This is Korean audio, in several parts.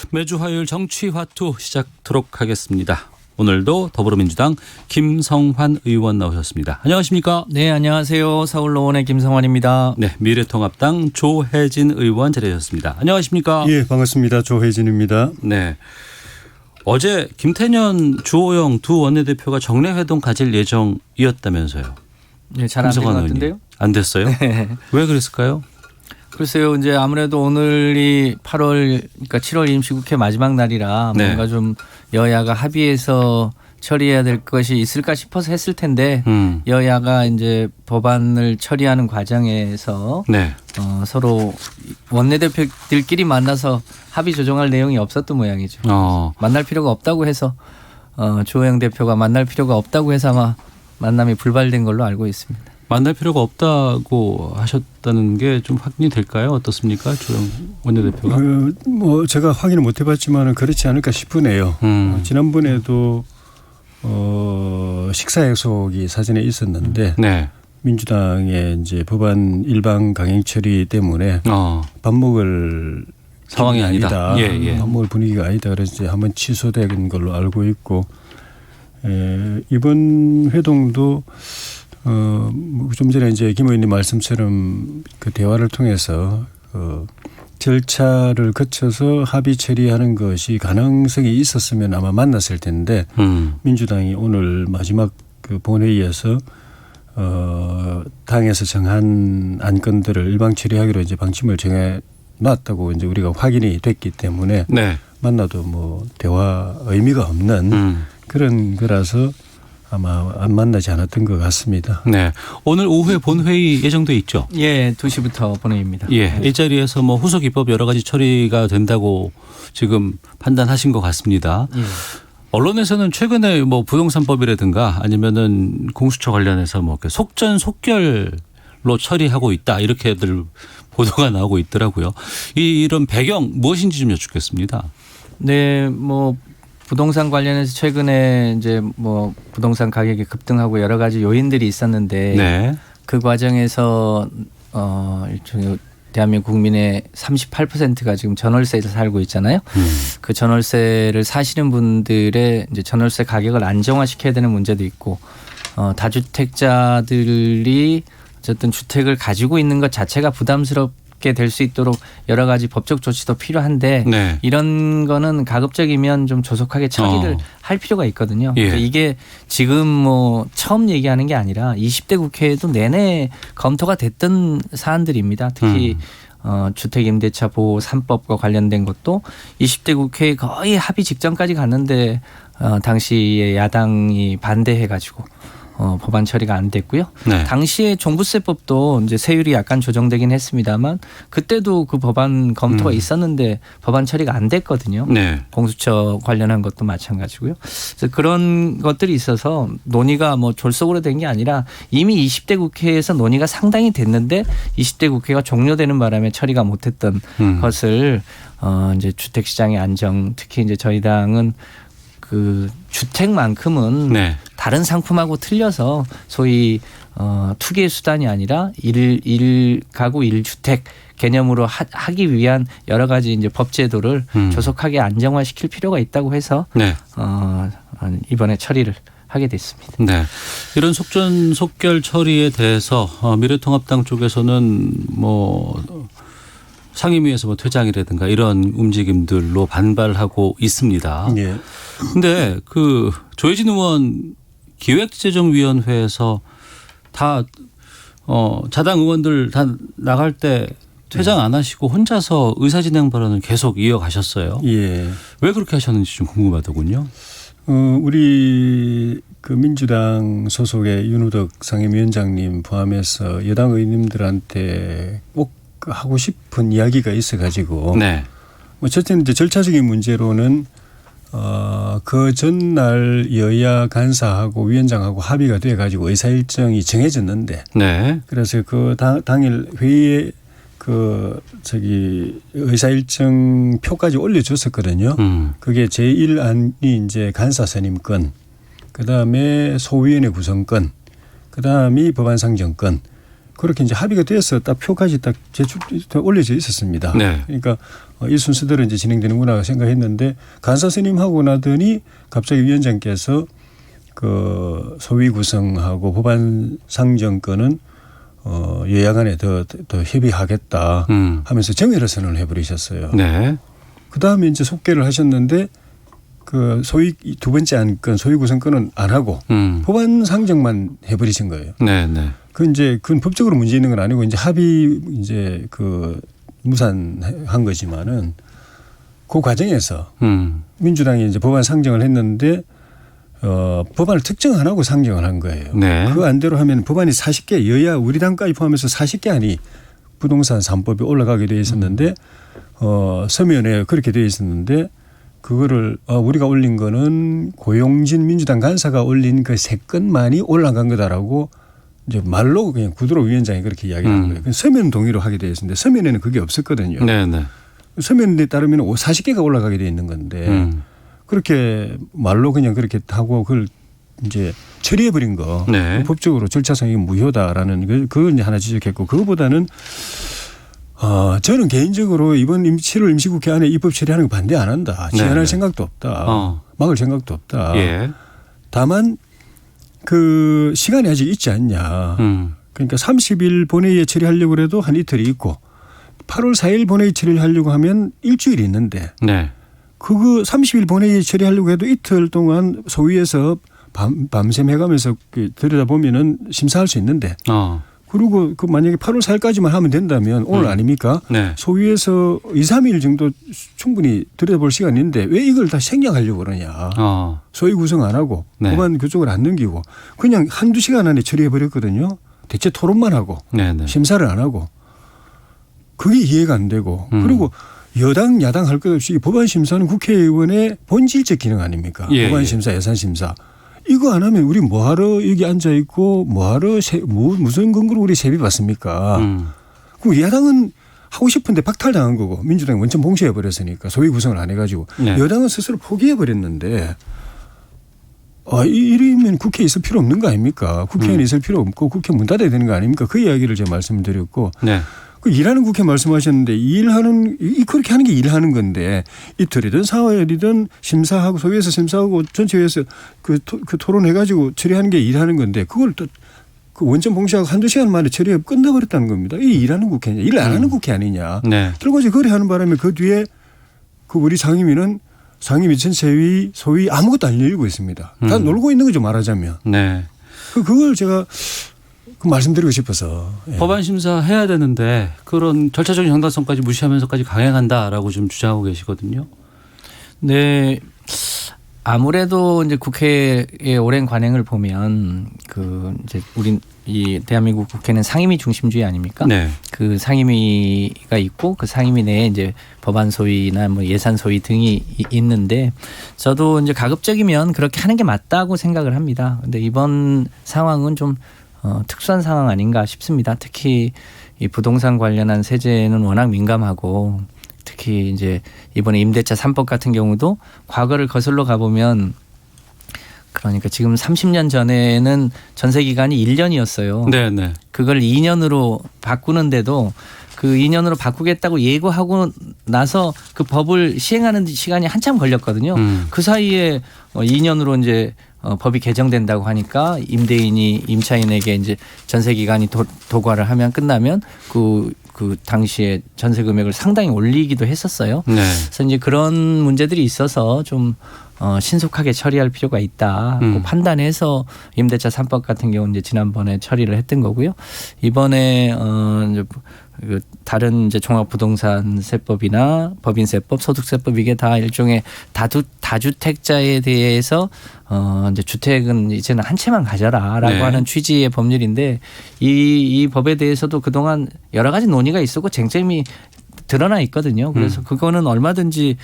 매주 화요일 정치화투 시작하도록 하겠습니다. 오늘도 더불어민주당 김성환 의원 나오셨습니다. 안녕하십니까? 네, 안녕하세요. 서울로원의 김성환입니다. 네, 미래통합당 조혜진 의원 자리하셨습니다. 안녕하십니까? 예, 반갑습니다. 조혜진입니다. 네. 어제 김태년, 주호영 두 원내대표가 정례회동 가질 예정이었다면서요. 네, 잘 안 된 것 같은데요? 안 됐어요? 네. 왜 그랬을까요? 글쎄요, 이제 아무래도 오늘이 8월, 그러니까 7월 임시국회 마지막 날이라 네. 뭔가 좀 여야가 합의해서 처리해야 될 것이 있을까 싶어서 했을 텐데 여야가 이제 법안을 처리하는 과정에서 네. 서로 원내대표들끼리 만나서 합의 조정할 내용이 없었던 모양이죠. 만날 필요가 없다고 해서 주호영 대표가 만날 필요가 없다고 해서 아마 만남이 불발된 걸로 알고 있습니다. 만날 필요가 없다고 하셨다는 게 좀 확인이 될까요? 어떻습니까? 주호영 원내대표가. 뭐 제가 확인을 못 해봤지만 그렇지 않을까 싶으네요. 지난번에도 식사 약속이 사전에 있었는데 네. 민주당의 이제 법안 일방 강행 처리 때문에 밥 먹을 상황이 아니다. 예. 밥 먹을 분위기가 아니다. 그래서 이제 한번 취소된 걸로 알고 있고 이번 회동도 좀 전에 이제 김 의원님 말씀처럼 그 대화를 통해서 절차를 거쳐서 합의 처리하는 것이 가능성이 있었으면 아마 만났을 텐데 민주당이 오늘 마지막 그 본회의에서 당에서 정한 안건들을 일방 처리하기로 이제 방침을 정해 놨다고 이제 우리가 확인이 됐기 때문에 네. 만나도 뭐 대화 의미가 없는 그런 거라서 아마 안 만나지 않았던 것 같습니다. 네. 오늘 오후에 본회의 예정돼 있죠? 예, 2시부터 본회의입니다. 예. 이 자리에서 뭐 후속 입법 여러 가지 처리가 된다고 지금 판단하신 것 같습니다. 예. 언론에서는 최근에 뭐 부동산법이라든가 아니면은 공수처 관련해서 뭐 속전속결로 처리하고 있다 이렇게들 보도가 나오고 있더라고요. 이런 배경 무엇인지 좀 여쭙겠습니다. 네, 뭐 부동산 관련해서 최근에 이제 뭐 부동산 가격이 급등하고 여러 가지 요인들이 있었는데 네. 그 과정에서 일종의 대한민국 국민의 38%가 지금 전월세에서 살고 있잖아요. 그 전월세를 사시는 분들의 이제 전월세 가격을 안정화시켜야 되는 문제도 있고 다주택자들이 어쨌든 주택을 가지고 있는 것 자체가 부담스럽게 될 수 있도록 여러 가지 법적 조치도 필요한데 네. 이런 거는 가급적이면 좀 조속하게 처리를 할 필요가 있거든요. 예. 그러니까 이게 지금 뭐 처음 얘기하는 게 아니라 20대 국회에도 내내 검토가 됐던 사안들입니다. 특히 주택임대차 보호 3법과 관련된 것도 20대 국회에 거의 합의 직전까지 갔는데 당시에 야당이 반대해가지고 법안 처리가 안 됐고요. 네. 당시에 종부세법도 이제 세율이 약간 조정되긴 했습니다만 그때도 그 법안 검토가 있었는데 법안 처리가 안 됐거든요. 네. 공수처 관련한 것도 마찬가지고요. 그래서 그런 것들이 있어서 논의가 뭐 졸속으로 된 게 아니라 이미 20대 국회에서 논의가 상당히 됐는데 20대 국회가 종료되는 바람에 처리가 못했던 것을 이제 주택시장의 안정, 특히 이제 저희 당은 그 주택만큼은 네. 다른 상품하고 틀려서 소위 투기의 수단이 아니라 일가구 1주택 개념으로 하기 위한 여러 가지 이제 법 제도를 조속하게 안정화시킬 필요가 있다고 해서 네. 이번에 처리를 하게 됐습니다. 네. 이런 속전속결 처리에 대해서 미래통합당 쪽에서는 뭐 상임위에서 뭐 퇴장이라든가 이런 움직임들로 반발하고 있습니다. 예. 근데 그 조혜진 의원 기획재정위원회에서 다 자당 의원들 다 나갈 때 퇴장 안 하시고 혼자서 의사진행 발언을 계속 이어가셨어요. 예. 왜 그렇게 하셨는지 좀 궁금하더군요. 우리 그 민주당 소속의 윤우덕 상임위원장님 포함해서 여당 의원님들한테 꼭 하고 싶은 이야기가 있어가지고. 네. 어쨌든 이제 절차적인 문제로는 그 전날 여야 간사하고 위원장하고 합의가 돼 가지고 의사 일정이 정해졌는데. 네. 그래서 그 당일 회의에 의사 일정 표까지 올려줬었거든요. 그게 제1안이 이제 간사 선임권, 그 다음에 소위원회 구성권, 그 다음이 법안 상정권. 그렇게 이제 합의가 돼서 딱 표까지 딱 올려져 있었습니다. 네. 그러니까 이 순서대로 이제 진행되는구나 생각했는데 간사 선임하고 나더니 갑자기 위원장께서 그 소위 구성하고 법안 상정권은 여야 간에 더 협의하겠다 하면서 정회를 선언을 해버리셨어요. 네. 그다음에 이제 속개를 하셨는데 그 소위 두 번째 안건 소위 구성권은 안 하고 법안 상정만 해버리신 거예요. 네, 네. 그건 법적으로 문제 있는 건 아니고 이제 합의 이제 그 무산한 거지만은 그 과정에서 민주당이 이제 법안 상정을 했는데 법안을 특정 안 하고 상정을 한 거예요. 네. 그 안대로 하면 법안이 40개 여야 우리 당까지 포함해서 40개 안이 부동산 3법에 올라가게 돼 있었는데 서면에 그렇게 돼 있었는데 그거를 우리가 올린 거는 고용진 민주당 간사가 올린 그 3건만이 올라간 거다라고 이제 말로 그냥 구두로 위원장이 그렇게 이야기한 거예요. 서면 동의로 하게 돼 있었는데 서면에는 그게 없었거든요. 네, 네. 서면에 따르면 40개가 올라가게 돼 있는 건데 그렇게 말로 그냥 그렇게 하고 그걸 이제 처리해버린 거 네. 법적으로 절차상이 무효다라는 그걸 이제 하나 지적했고 그거보다는 저는 개인적으로 이번 7월 임시국회 안에 입법 처리하는 거 반대 안 한다. 제한할 네. 생각도 없다. 막을 생각도 없다. 예. 다만 그 시간이 아직 있지 않냐. 그러니까 30일 본회의에 처리하려고 해도 한 이틀이 있고 8월 4일 본회의 처리를 하려고 하면 일주일이 있는데 네. 그거 30일 본회의 처리하려고 해도 이틀 동안 소위에서 밤샘 해가면서 들여다보면은 심사할 수 있는데 그리고 그 만약에 8월 4일까지만 하면 된다면 오늘 아닙니까? 네. 소위에서 2, 3일 정도 충분히 들여다볼 시간이 있는데 왜 이걸 다 생략하려고 그러냐. 소위 구성 안 하고 네. 법안 그쪽으로 안 넘기고 그냥 한두 시간 안에 처리해버렸거든요. 대체 토론만 하고 네, 네. 심사를 안 하고 그게 이해가 안 되고 그리고 여당 야당 할 것 없이 법안 심사는 국회의원의 본질적 기능 아닙니까? 예, 법안 심사 예산 심사. 이거 안 하면 우리 뭐하러 여기 앉아 있고 뭐하러 무슨 근거로 우리 세비 받습니까? 그 야당은 하고 싶은데 박탈당한 거고 민주당이 원천 봉쇄해 버렸으니까 소위 구성을 안 해가지고 네. 여당은 스스로 포기해 버렸는데 이러면 국회에 있을 필요 없는 거 아닙니까? 국회의원이 있을 필요 없고 국회 문 닫아야 되는 거 아닙니까? 그 이야기를 제가 말씀드렸고 네. 그 일하는 국회 말씀하셨는데 그렇게 하는 게 일하는 건데 이틀이든 4일이든 심사하고 소위에서 심사하고 전체회에서 그 토론해 가지고 처리하는 게 일하는 건데 그걸 또 그 원점 봉쇄하고 한두 시간 만에 처리하고 끝나버렸다는 겁니다. 이 일하는 국회냐 일 안 하는 국회 아니냐. 네. 결국 이제 거래하는 바람에 그 뒤에 그 우리 상임위는 상임위 전체위 소위 아무것도 안 열리고 있습니다. 다 놀고 있는 거죠 말하자면. 네. 그걸 제가 말씀드리고 싶어서. 예. 법안 심사해야 되는데 그런 절차적인 정당성까지 무시하면서까지 강행한다라고 좀 주장하고 계시거든요. 네. 아무래도 이제 국회의 오랜 관행을 보면 그 이제 이 대한민국 국회는 상임위 중심주의 아닙니까? 네. 그 상임위가 있고 그 상임위 내에 이제 법안 소위나 뭐 예산 소위 등이 있는데 저도 이제 가급적이면 그렇게 하는 게 맞다고 생각을 합니다. 근데 이번 상황은 좀 특수한 상황 아닌가 싶습니다. 특히 이 부동산 관련한 세제는 워낙 민감하고 특히 이제 이번에 임대차 3법 같은 경우도 과거를 거슬러 가보면 그러니까 지금 30년 전에는 전세 기간이 1년이었어요. 네, 네. 그걸 2년으로 바꾸는데도 그 2년으로 바꾸겠다고 예고하고 나서 그 법을 시행하는 시간이 한참 걸렸거든요. 그 사이에 2년으로 이제 법이 개정된다고 하니까 임대인이 임차인에게 이제 전세 기간이 도과를 하면 끝나면 그 당시에 전세 금액을 상당히 올리기도 했었어요. 네. 그래서 이제 그런 문제들이 있어서 좀 신속하게 처리할 필요가 있다고 판단해서 임대차 3법 같은 경우는 이제 지난번에 처리를 했던 거고요. 이번에 이제 다른 이제 종합부동산세법이나 법인세법, 소득세법 이게 다 일종의 다주택자에 대해서 이제 주택은 이제는 한 채만 가져라라고 네. 하는 취지의 법률인데 이 법에 대해서도 그동안 여러 가지 논의가 있었고 쟁점이 드러나 있거든요. 그래서 그거는 얼마든지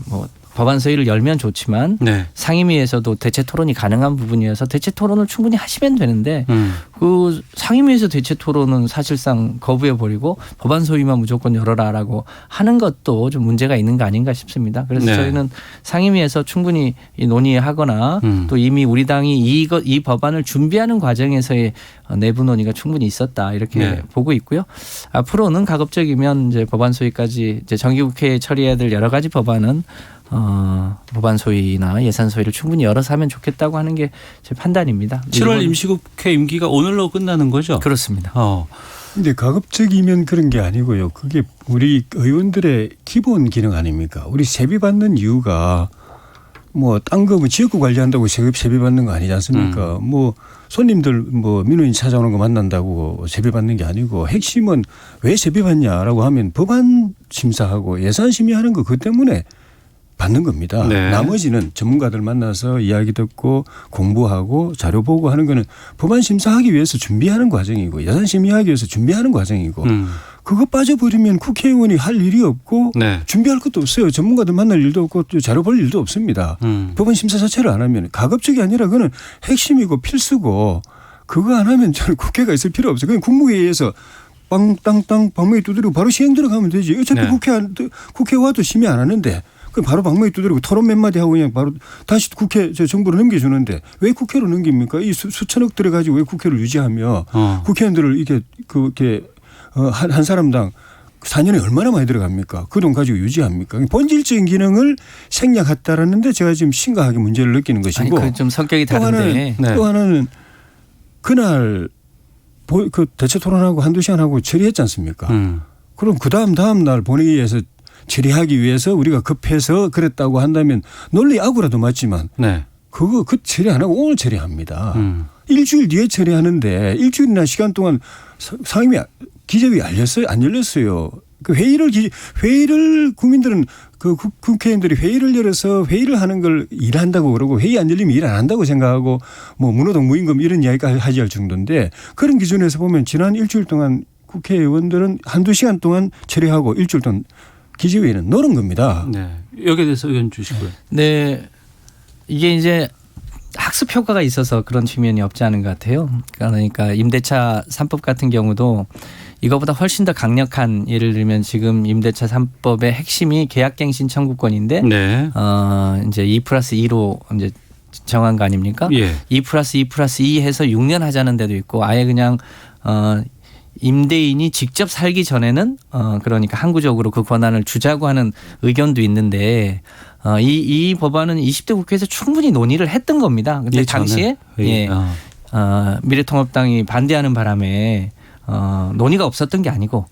뭐 법안 소위를 열면 좋지만 네. 상임위에서도 대체 토론이 가능한 부분이어서 대체 토론을 충분히 하시면 되는데 그 상임위에서 대체 토론은 사실상 거부해 버리고 법안 소위만 무조건 열어라라고 하는 것도 좀 문제가 있는 거 아닌가 싶습니다. 그래서 네. 저희는 상임위에서 충분히 논의하거나 또 이미 우리 당이 이 법안을 준비하는 과정에서의 내부 논의가 충분히 있었다 이렇게 네. 보고 있고요. 앞으로는 가급적이면 이제 법안 소위까지 이제 정기국회에 처리해야 될 여러 가지 법안은 법안 소위나 예산 소위를 충분히 열어서 하면 좋겠다고 하는 게 제 판단입니다. 7월 임시국회 임기가 오늘로 끝나는 거죠? 그렇습니다. 근데 가급적이면 그런 게 아니고요. 그게 우리 의원들의 기본 기능 아닙니까? 우리 세비 받는 이유가 뭐 딴 거 뭐 지역구 관리한다고 세비 받는 거 아니지 않습니까? 뭐 손님들 뭐 민원인 찾아오는 거 만난다고 세비 받는 게 아니고 핵심은 왜 세비 받냐라고 하면 법안 심사하고 예산 심의하는 거 그 때문에 받는 겁니다. 네. 나머지는 전문가들 만나서 이야기 듣고 공부하고 자료 보고 하는 거는 법안 심사하기 위해서 준비하는 과정이고 예산 심의하기 위해서 준비하는 과정이고 그거 빠져버리면 국회의원이 할 일이 없고 네. 준비할 것도 없어요. 전문가들 만날 일도 없고 또 자료 볼 일도 없습니다. 법안 심사 자체를 안 하면 가급적이 아니라 그거는 핵심이고 필수고 그거 안 하면 저는 국회가 있을 필요 없어요. 그냥 국무회의에서 빵땅땅 방망이 두드리고 바로 시행 들어가면 되지. 어차피 네. 국회 와도 심의 안 하는데 그럼 바로 방망이 두드리고 토론 몇 마디 하고 그냥 바로 다시 국회 정부로 넘겨주는데 왜 국회로 넘깁니까? 이 수천억 들어가지고 왜 국회를 유지하며 국회의원들을 그렇게 한 사람당 4년에 얼마나 많이 들어갑니까? 그 돈 가지고 유지합니까? 본질적인 기능을 생략했다라는데 제가 지금 심각하게 문제를 느끼는 것이고. 아니, 좀 성격이 다른데. 또 하나는 그날 그 대체 토론하고 한두 시간 하고 처리했지 않습니까? 그럼 그 다음 날 본회의에서 처리하기 위해서 우리가 급해서 그랬다고 한다면 논리 악우라도 맞지만 네. 그거 처리 안 하고 오늘 처리합니다. 일주일 뒤에 처리하는데 일주일이나 시간 동안 상임위 기재위 열렸어요? 안 열렸어요? 그 회의를 국민들은 그 국회의원들이 회의를 열어서 회의를 하는 걸 일한다고 그러고 회의 안 열리면 일 안 한다고 생각하고 뭐 문호동 무임금 이런 이야기까지 하지 할 정도인데 그런 기준에서 보면 지난 일주일 동안 국회의원들은 한두 시간 동안 처리하고 일주일 동안 기재위에는 노는 겁니다. 네. 여기에 대해서 의견 주시고요. 네. 이게 이제 학습 효과가 있어서 그런 측면이 없지 않은 것 같아요. 그러니까 임대차 3법 같은 경우도 이거보다 훨씬 더 강력한 예를 들면 지금 임대차 3법의 핵심이 계약갱신 청구권인데 네. 이제 2+2로 이제 정한 거 아닙니까? 예. 2+2+2 해서 6년 하자는 데도 있고 아예 그냥 임대인이 직접 살기 전에는 그러니까 항구적으로 그 권한을 주자고 하는 의견도 있는데 이 법안은 20대 국회에서 충분히 논의를 했던 겁니다. 근데 당시에 미래통합당이 반대하는 바람에 논의가 없었던 게 아니고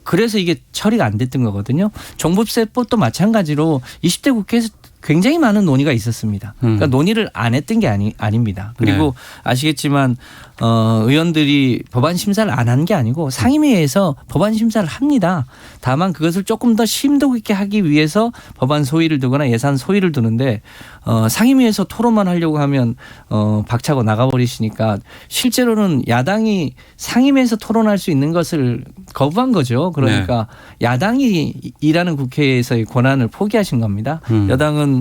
그래서 이게 처리가 안 됐던 거거든요. 종부세법도 마찬가지로 20대 국회에서 굉장히 많은 논의가 있었습니다. 그러니까 논의를 안 했던 게 아닙니다. 그리고 아시겠지만 의원들이 법안 심사를 안 한 게 아니고 상임위에서 법안 심사를 합니다. 다만 그것을 조금 더 심도 있게 하기 위해서 법안 소위를 두거나 예산 소위를 두는데 상임위에서 토론만 하려고 하면 박차고 나가버리시니까 실제로는 야당이 상임위에서 토론할 수 있는 것을 거부한 거죠. 그러니까 야당이 일하는 국회에서의 권한을 포기하신 겁니다. 여당은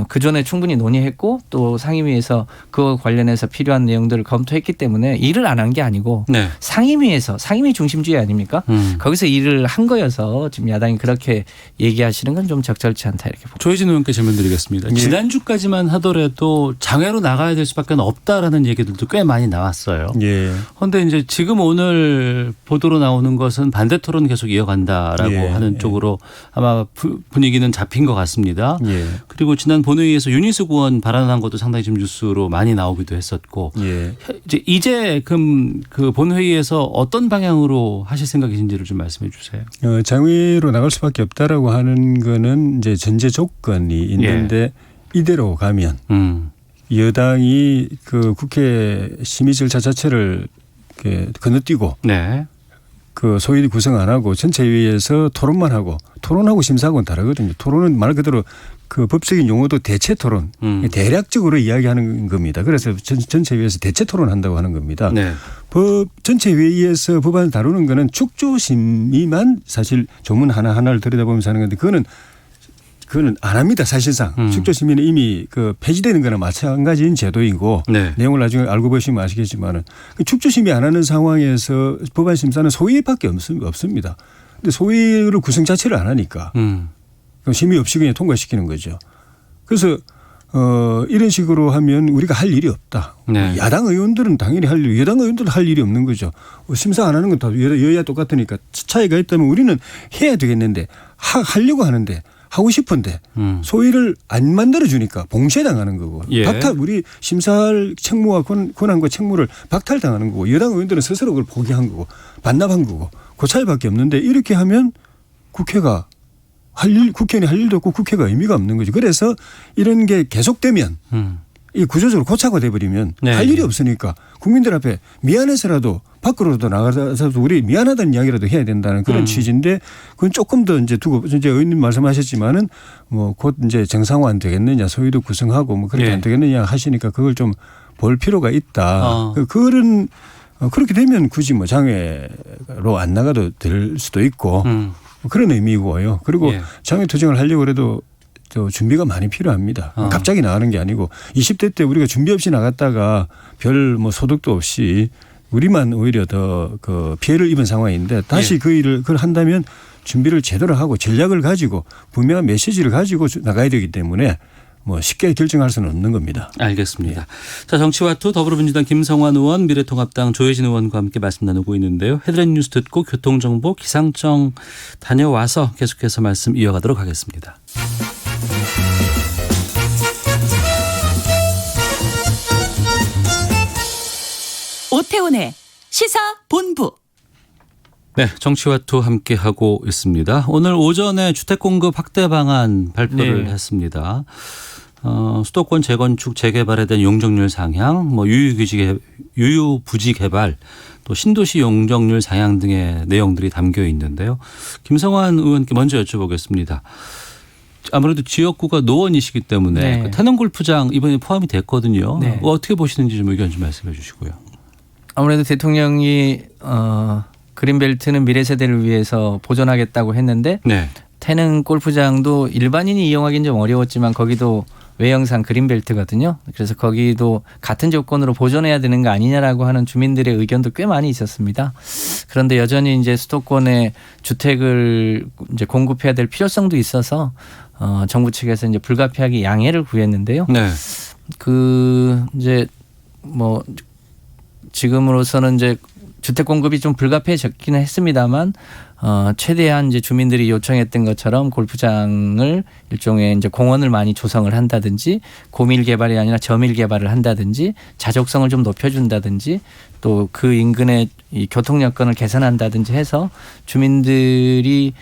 그 전에 충분히 논의했고 또 상임위에서 그와 관련해서 필요한 내용들을 검토했기 때문에 일을 안 한 게 아니고 네. 상임위에서 상임위 중심주의 아닙니까? 거기서 일을 한 거여서 지금 야당이 그렇게 얘기하시는 건 좀 적절치 않다 이렇게 봅니다. 조혜진 의원께 질문 드리겠습니다. 예. 지난주까지만 하더라도 장외로 나가야 될 수밖에 없다라는 얘기들도 꽤 많이 나왔어요. 예. 그런데 이제 지금 오늘 보도로 나오는 것은 반대 토론 계속 이어간다라고 예. 하는 쪽으로 아마 분위기는 잡힌 것 같습니다. 예. 그리고 지난 본회의에서 윤희숙 의원 발언한 것도 상당히 지금 뉴스로 많이 나오기도 했었고 예. 이제 그 본회의에서 어떤 방향으로 하실 생각이신지를 좀 말씀해 주세요. 장외로 나갈 수밖에 없다라고 하는 거는 이제 전제 조건이 있는데 이대로 가면 여당이 그 국회 심의 절차 자체를 건너뛰고 네. 그 소위 구성 안 하고 전체회의에서 토론만 하고 토론하고 심사하고는 다르거든요. 토론은 말 그대로 그 법적인 용어도 대체 토론 대략적으로 이야기하는 겁니다. 그래서 전체회의에서 대체 토론한다고 하는 겁니다. 네. 전체회의에서 법안을 다루는 거는 축조심의만 사실 조문 하나하나를 들여다보면서 하는 건데 그거는 그거는 안 합니다. 사실상 축조심의는 이미 그 폐지되는 거나 마찬가지인 제도이고 네. 내용을 나중에 알고 보시면 아시겠지만은 축조심의 안 하는 상황에서 법안 심사는 소위밖에 없습니다. 근데 소위를 구성 자체를 안 하니까 그럼 심의 없이 그냥 통과시키는 거죠. 그래서 이런 식으로 하면 우리가 할 일이 없다. 네. 야당 의원들은 당연히 할 일, 여당 의원들은 할 일이 없는 거죠. 심사 안 하는 건 다 여야 똑같으니까 차이가 있다면 우리는 해야 되겠는데 하려고 하는데 하고 싶은데 소위를 안 만들어 주니까 봉쇄당하는 거고 예. 박탈 우리 심사할 책무와 권한과 책무를 박탈당하는 거고 여당 의원들은 스스로 그걸 포기한 거고 반납한 거고 그 차이밖에 없는데 이렇게 하면 국회가 국회의원이 할 일도 없고 국회가 의미가 없는 거죠. 그래서 이런 게 계속되면 이 구조적으로 고착화 돼버리면 네. 할 일이 없으니까 국민들 앞에 미안해서라도 밖으로도 나가서도 우리 미안하다는 이야기라도 해야 된다는 그런 취지인데 그건 조금 더 이제 두고 이제 의원님 말씀하셨지만은 뭐 곧 이제 정상화 안 되겠느냐 소위도 구성하고 뭐 그렇게 예. 안 되겠느냐 하시니까 그걸 좀 볼 필요가 있다. 그런 그렇게 되면 굳이 뭐 장외로 안 나가도 될 수도 있고 그런 의미고요. 그리고 예. 장외 투쟁을 하려고 해도 또 준비가 많이 필요합니다. 갑자기 나가는 게 아니고 20대 때 우리가 준비 없이 나갔다가 별 뭐 소득도 없이 우리만 오히려 더 그 피해를 입은 상황인데 다시 예. 그걸 한다면 준비를 제대로 하고 전략을 가지고 분명한 메시지를 가지고 나가야 되기 때문에 뭐 쉽게 결정할 수는 없는 겁니다. 알겠습니다. 자, 정치와투 더불어민주당 김성환 의원, 미래통합당 조혜진 의원과 함께 말씀 나누고 있는데요. 헤드라인 뉴스 듣고 교통정보 기상청 다녀와서 계속해서 말씀 이어가도록 하겠습니다. 오태훈의 시사본부. 네, 정치와투 함께하고 있습니다. 오늘 오전에 주택공급 확대 방안 발표를 네. 했습니다. 수도권 재건축 재개발에 대한 용적률 상향, 뭐 유유부지 개발, 또 신도시 용적률 상향 등의 내용들이 담겨 있는데요. 김성환 의원께 먼저 여쭤보겠습니다. 아무래도 지역구가 노원이시기 때문에 네. 그 태릉 골프장 이번에 포함이 됐거든요. 네. 어떻게 보시는지 좀 의견 좀 말씀해 주시고요. 아무래도 대통령이 그린벨트는 미래 세대를 위해서 보존하겠다고 했는데 네. 태릉 골프장도 일반인이 이용하기는 좀 어려웠지만 거기도 외형상 그린벨트거든요. 그래서 거기도 같은 조건으로 보존해야 되는 거 아니냐라고 하는 주민들의 의견도 꽤 많이 있었습니다. 그런데 여전히 이제 수도권에 주택을 이제 공급해야 될 필요성도 있어서 정부 측에서 이제 불가피하게 양해를 구했는데요. 네. 그 이제 뭐 지금으로서는 이제 주택 공급이 좀 불가피해졌기는 했습니다만 최대한 이제 주민들이 요청했던 것처럼 골프장을 일종의 이제 공원을 많이 조성을 한다든지 고밀 개발이 아니라 저밀 개발을 한다든지 자족성을 좀 높여준다든지 또 그 인근의 이 교통 여건을 개선한다든지 해서 주민들이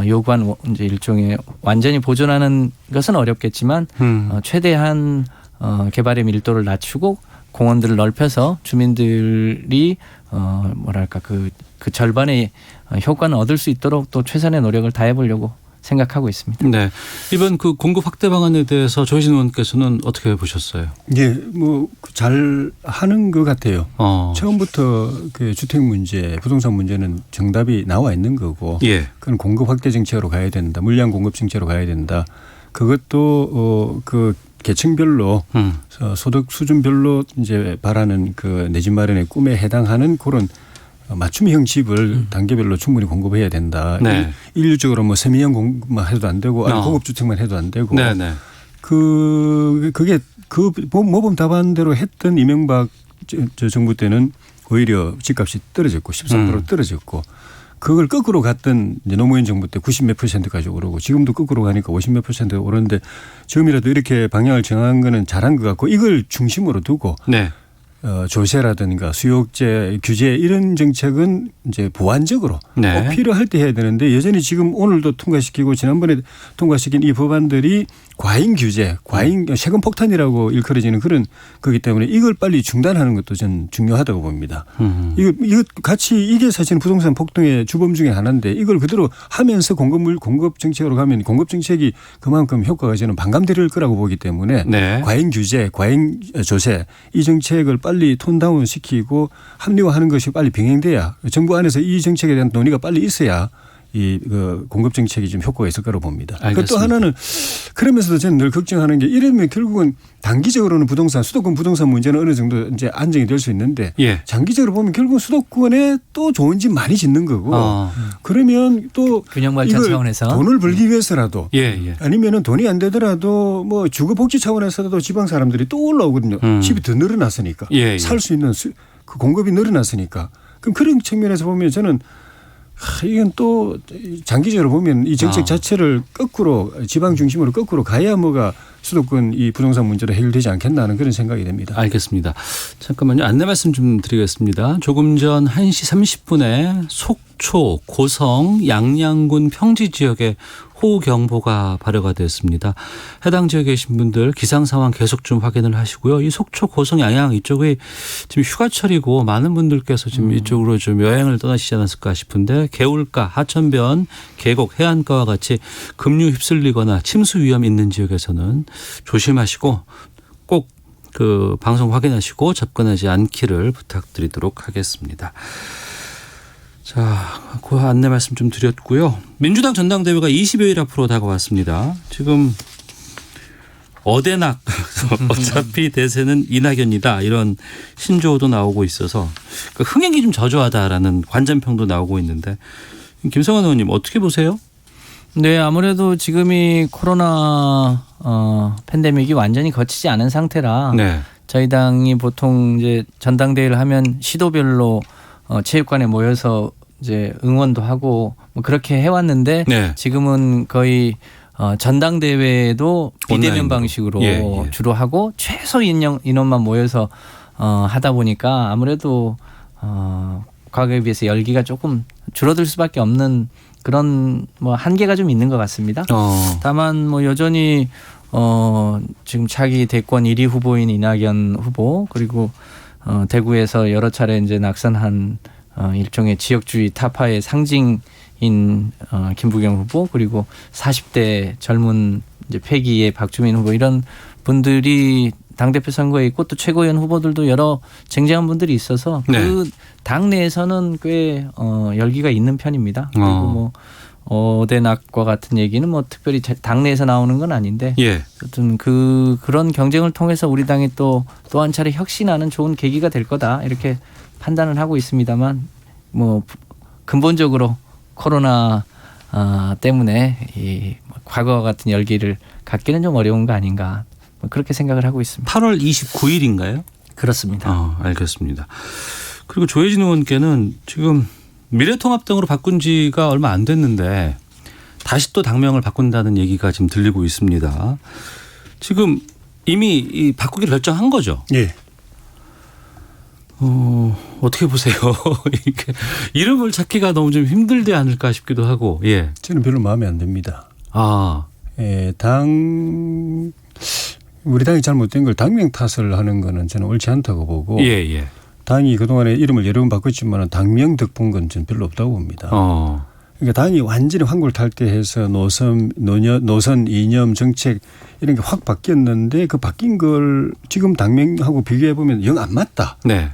요구한 이제 일종의 완전히 보존하는 것은 어렵겠지만 최대한 개발의 밀도를 낮추고 공원들을 넓혀서 주민들이 뭐랄까 그 절반의 효과는 얻을 수 있도록 또 최선의 노력을 다해 보려고 생각하고 있습니다. 네. 이번 그 공급 확대 방안에 대해서 조혜진 의원께서는 어떻게 보셨어요? 예, 뭐 잘 하는 것 같아요. 처음부터 그 주택 문제, 부동산 문제는 정답이 나와 있는 거고, 예. 그건 공급 확대 정책으로 가야 된다, 물량 공급 정책으로 가야 된다. 그것도 그 계층별로 소득 수준별로 이제 바라는 그 내 집 마련의 꿈에 해당하는 그런 맞춤형 집을 단계별로 충분히 공급해야 된다. 네. 일률적으로 뭐 세미형 공급만 해도 안 되고 아니 고급 주택만 해도 안 되고. 네네. 그게 그 모범 답안대로 했던 이명박 정부 때는 오히려 집값이 떨어졌고 13% 떨어졌고 그걸 거꾸로 갔던 이제 노무현 정부 때 90몇 %까지 오르고 지금도 거꾸로 가니까 50몇 % 오르는데 지금이라도 이렇게 방향을 정한 거는 잘한 것 같고 이걸 중심으로 두고 네. 조세라든가 수요억제 규제 이런 정책은 이제 보완적으로 네. 꼭 필요할 때 해야 되는데 여전히 지금 오늘도 통과시키고 지난번에 통과시킨 이 법안들이 과잉 규제, 과잉 세금 폭탄이라고 일컬어지는 그런 거기 때문에 이걸 빨리 중단하는 것도 저는 중요하다고 봅니다. 이거 같이 이게 사실은 부동산 폭등의 주범 중에 하나인데 이걸 그대로 하면서 공급 정책으로 가면 공급 정책이 그만큼 효과가 저는 반감될 거라고 보기 때문에 네. 과잉 규제, 과잉 조세 이 정책을 빨리 톤다운 시키고 합리화하는 것이 빨리 병행돼야 정부 안에서 이 정책에 대한 논의가 빨리 있어야 이 공급 정책이 좀 효과가 있을 거라고 봅니다. 또 알겠습니다. 하나는 그러면서도 저는 늘 걱정하는 게 이러면 결국은 단기적으로는 수도권 부동산 문제는 어느 정도 이제 안정이 될 수 있는데 예. 장기적으로 보면 결국 수도권에 또 좋은 집 많이 짓는 거고 그러면 또 균형 발전 이걸 차원에서 돈을 벌기 위해서라도 예. 아니면은 돈이 안 되더라도 뭐 주거 복지 차원에서도 지방 사람들이 또 올라오거든요. 집이 더 늘어났으니까 예. 살 수 있는 그 공급이 늘어났으니까 그럼 그런 측면에서 보면 저는 이건 또 장기적으로 보면 이 정책 자체를 거꾸로 지방 중심으로 거꾸로 가야 뭐가 수도권 이 부동산 문제도 해결되지 않겠나 하는 그런 생각이 됩니다. 알겠습니다. 잠깐만요. 안내 말씀 좀 드리겠습니다. 조금 전 1시 30분에 속초, 고성, 양양군 평지 지역에 호우경보가 발효가 됐습니다. 해당 지역에 계신 분들 기상 상황 계속 좀 확인을 하시고요. 이 속초, 고성, 양양 이쪽이 지금 휴가철이고 많은 분들께서 지금 이쪽으로 좀 여행을 떠나시지 않았을까 싶은데 개울가, 하천변, 계곡, 해안가와 같이 급류 휩쓸리거나 침수 위험 있는 지역에서는 조심하시고 꼭 그 방송 확인하시고 접근하지 않기를 부탁드리도록 하겠습니다. 자, 그 안내 말씀 좀 드렸고요. 민주당 전당대회가 20여일 앞으로 다가왔습니다. 지금 어대낙 어차피 대세는 이낙연이다 이런 신조어도 나오고 있어서 그 흥행이 좀 저조하다라는 관전평도 나오고 있는데 김성환 의원님 어떻게 보세요? 네, 아무래도 지금이 코로나 팬데믹이 완전히 거치지 않은 상태라 네. 저희 당이 보통 이제 전당대회를 하면 시도별로 체육관에 모여서 이제 응원도 하고 뭐 그렇게 해왔는데 네. 지금은 거의 전당대회도 비대면 온라인으로. 방식으로 예. 주로 하고 최소 인원만 모여서 하다 보니까 아무래도 과거에 비해서 열기가 조금 줄어들 수밖에 없는 그런 뭐 한계가 좀 있는 것 같습니다. 다만 뭐 여전히 지금 차기 대권 1위 후보인 이낙연 후보 그리고 대구에서 여러 차례 이제 낙선한 일종의 지역주의 타파의 상징인 김부겸 후보 그리고 40대 젊은 이제 패기의 박주민 후보 이런 분들이 당대표 선거에 있고 또 최고위원 후보들도 여러 쟁쟁한 분들이 있어서 네. 그 당내에서는 꽤 열기가 있는 편입니다. 그리고 뭐 어대낙과 같은 얘기는 뭐 특별히 당내에서 나오는 건 아닌데 예. 어쨌든 그런 경쟁을 통해서 우리 당이 또 한 차례 혁신하는 좋은 계기가 될 거다 이렇게 판단을 하고 있습니다만 뭐 근본적으로 코로나 때문에 이 과거와 같은 열기를 갖기는 좀 어려운 거 아닌가 뭐 그렇게 생각을 하고 있습니다. 8월 29일인가요? 그렇습니다. 알겠습니다. 그리고 조혜진 의원께는 지금 미래통합당으로 바꾼 지가 얼마 안 됐는데 다시 또 당명을 바꾼다는 얘기가 지금 들리고 있습니다. 지금 이미 바꾸기로 결정한 거죠? 예. 어떻게 보세요? 이렇게 이름을 찾기가 너무 좀 힘들지 않을까 싶기도 하고. 예. 저는 별로 마음에 안 듭니다. 예, 우리 당이 잘못된 걸 당명 탓을 하는 거는 저는 옳지 않다고 보고 예. 당이 그동안에 이름을 여러 번 바꿨지만 당명 덕본 건 저는 별로 없다고 봅니다. 그러니까 당이 완전히 환골탈태해서 노선, 이념, 정책 이런 게 확 바뀌었는데 그 바뀐 걸 지금 당명하고 비교해 보면 영 안 맞다. 네.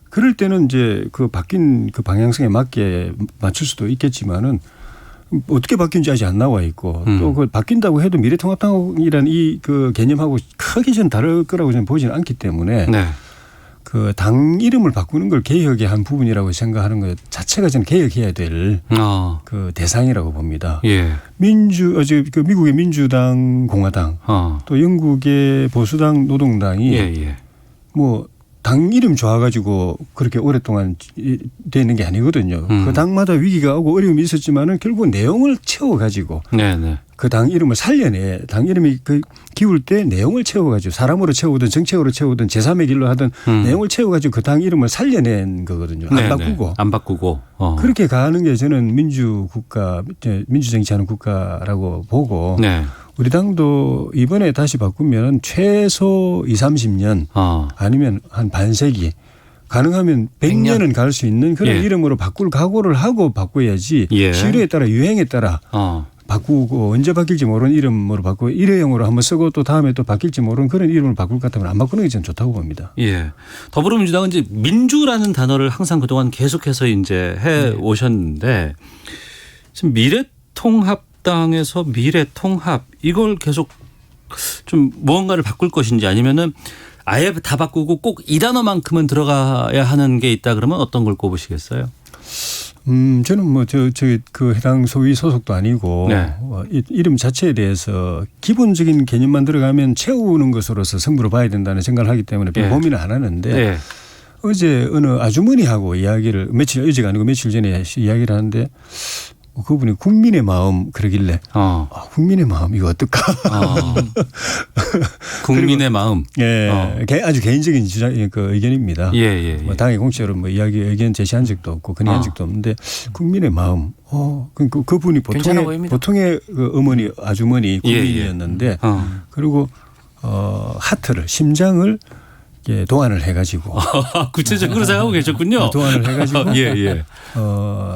그럴 때는 이제 그 바뀐 그 방향성에 맞게 맞출 수도 있겠지만은 어떻게 바뀐지 아직 안 나와 있고 또 그 바뀐다고 해도 미래통합당이라는 이 그 개념하고 크게 저는 다를 거라고 저는 보지는 않기 때문에 네. 그 당 이름을 바꾸는 걸 개혁의 한 부분이라고 생각하는 것 자체가 저는 개혁해야 될 그 대상이라고 봅니다. 예. 그 미국의 민주당, 공화당 또 영국의 보수당, 노동당이 예. 뭐 당 이름 좋아가지고 그렇게 오랫동안 되는 게 아니거든요. 그 당마다 위기가 오고 어려움이 있었지만은 결국 내용을 채워가지고 네네. 그 당 이름을 살려내. 당 이름이 그 기울 때 내용을 채워가지고 사람으로 채우든 정책으로 채우든 제3의 길로 하든 내용을 채워가지고 그 당 이름을 살려낸 거거든요. 안 바꾸고. 안 바꾸고. 그렇게 가는 게 저는 민주국가, 민주정치하는 국가라고 보고 네. 우리 당도 이번에 다시 바꾸면 최소 20, 30년 아니면 한 반세기 가능하면 100년은 갈 수 있는 그런 예. 이름으로 바꿀 각오를 하고 바꿔야지 예. 시류에 따라 유행에 따라 바꾸고 언제 바뀔지 모르는 이름으로 바꾸고 일회용으로 한번 쓰고 또 다음에 또 바뀔지 모르는 그런 이름을 바꿀 것 같으면 안 바꾸는 게 저는 좋다고 봅니다. 예. 더불어민주당은 이제 민주라는 단어를 항상 그동안 계속해서 이제 해 오셨는데 지금 미래통합당에서 미래통합 이걸 계속 좀 무언가를 바꿀 것인지 아니면은 아예 다 바꾸고 꼭 이 단어만큼은 들어가야 하는 게 있다 그러면 어떤 걸 꼽으시겠어요? 저는 뭐 그 해당 소위 소속도 아니고 네. 이름 자체에 대해서 기본적인 개념만 들어가면 채우는 것으로서 승부를 봐야 된다는 생각을 하기 때문에 별 네. 고민을 안 하는데 네. 어제 어느 아주머니하고 이야기를 어제가 아니고 며칠 전에 이야기를 하는데 그분이 국민의 마음 그러길래 국민의 마음 이거 어떨까? 국민의 마음. 예, 아주 개인적인 그 의견입니다. 예. 뭐 당의 공식적으로 뭐 의견 제시한 적도 없고 건의한 적도 없는데 국민의 마음. 그분이 괜찮아 보입니다. 보통의 그 어머니 아주머니 국민이었는데 그리고 하트를 심장을 도안을 해가지고 구체적으로 생각하고 계셨군요. 도안을 해가지고 예.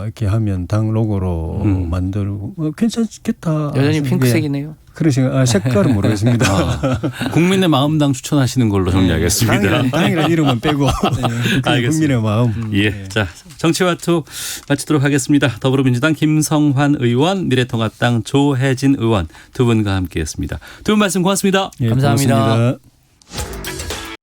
이렇게 하면 당 로고로 만들고 괜찮겠다. 여전히 핑크색이네요. 그런 생각. 색깔은 모르겠습니다. 국민의 마음당 추천하시는 걸로 정리하겠습니다. 당이란 이름은 빼고 알겠습니다. 국민의 마음. 예. 자, 정치와투 마치도록 하겠습니다. 더불어민주당 김성환 의원, 미래통합당 조혜진 의원 두 분과 함께했습니다. 두 분 말씀 고맙습니다. 예, 감사합니다. 고맙습니다.